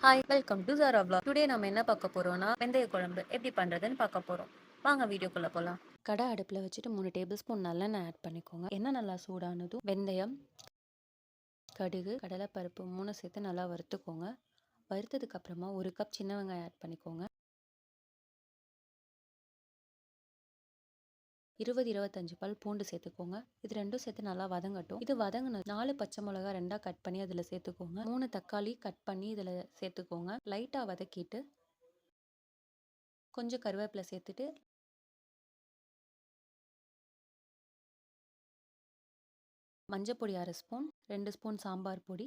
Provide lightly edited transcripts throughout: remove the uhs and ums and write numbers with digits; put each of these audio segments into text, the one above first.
Hi welcome to Zara vlog. Today நம்ம என்ன பார்க்க போறோம்னா வெந்தய குழம்பு எப்படி பண்ணுறதுன்னு பார்க்க போகிறோம். வாங்க வீடியோக்குள்ளே போகலாம். கடை அடுப்பில் வச்சுட்டு 3 டேபிள் ஸ்பூன் நல்லெண்ணெய் ஆட் பண்ணிக்கோங்க. எண்ணெய் நல்லா சூடானதும் வெந்தயம், கடுகு, கடலைப்பருப்பு 3 சேர்த்து நல்லா வறுத்துக்கோங்க. வறுத்ததுக்கு அப்புறமா 1 கப் சின்ன வெங்காயம் ஆட் பண்ணிக்கோங்க. 20-25 பல் பூண்டு சேர்த்துக்கோங்க. இது ரெண்டும் சேர்த்து நல்லா வதங்கட்டும். இது வதங்கினது 4 பச்சை மிளகா 2 கட் பண்ணி அதில் சேர்த்துக்கோங்க. 3 தக்காளி கட் பண்ணி இதில் சேர்த்துக்கோங்க. லைட்டாக வதக்கிட்டு கொஞ்சம் கருவேப்பிலை சேர்த்துட்டு மஞ்சப்பொடி 1/2 ஸ்பூன், 2 ஸ்பூன் சாம்பார் பொடி,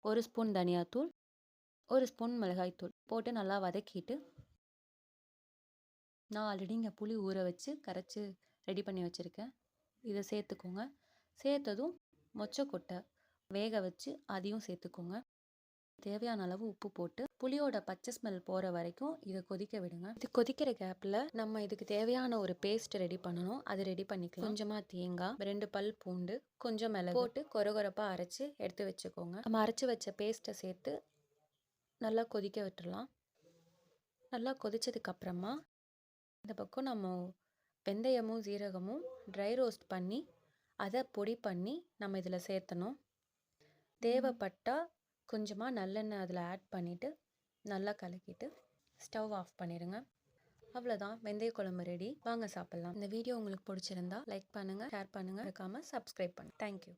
1 ஸ்பூன் தனியாத்தூள், 1 ஸ்பூன் மிளகாய்த்தூள் போட்டு நல்லா வதக்கிட்டு, நான் ஆல்ரெடி இங்கே புளி ஊற வச்சு கரைச்சி ரெடி பண்ணி வச்சுருக்கேன். இதை சேர்த்துக்கோங்க. சேர்த்ததும் மொச்சக்கொட்டை வேக வச்சு அதையும் சேர்த்துக்கோங்க. தேவையான அளவு உப்பு போட்டு புளியோட பச்சை ஸ்மெல் போகிற வரைக்கும் இதை கொதிக்க விடுங்க. இது கொதிக்கிற கேப்பில் நம்ம இதுக்கு தேவையான ஒரு பேஸ்ட் ரெடி பண்ணணும். அது ரெடி பண்ணிக்கலாம். கொஞ்சமாக தேங்காய், 2 பல் பூண்டு, கொஞ்சம் மிளகு போட்டு கொரகொரப்பாக அரைச்சி எடுத்து வச்சுக்கோங்க. நம்ம அரைச்சி வச்ச பேஸ்ட்டை சேர்த்து நல்லா கொதிக்க விட்டுடலாம். நல்லா கொதிச்சதுக்கப்புறமா இந்த பக்கம் நம்ம வெந்தயமும் சீரகமும் ட்ரை ரோஸ்ட் பண்ணி அதை பொடி பண்ணி நம்ம இதில் சேர்த்தணும். தேவைப்பட்டால் கொஞ்சமாக நல்லெண்ணெய் அதில் ஆட் பண்ணிவிட்டு நல்லா கலக்கிட்டு ஸ்டவ் ஆஃப் பண்ணிடுங்க. அவ்வளோதான், வெந்தய குழம்பு ரெடி. வாங்க சாப்பிட்லாம். இந்த வீடியோ உங்களுக்கு பிடிச்சிருந்தா லைக் பண்ணுங்கள், ஷேர் பண்ணுங்கள், மறக்காமல் சப்ஸ்கிரைப் பண்ணுங்கள். தேங்க்யூ.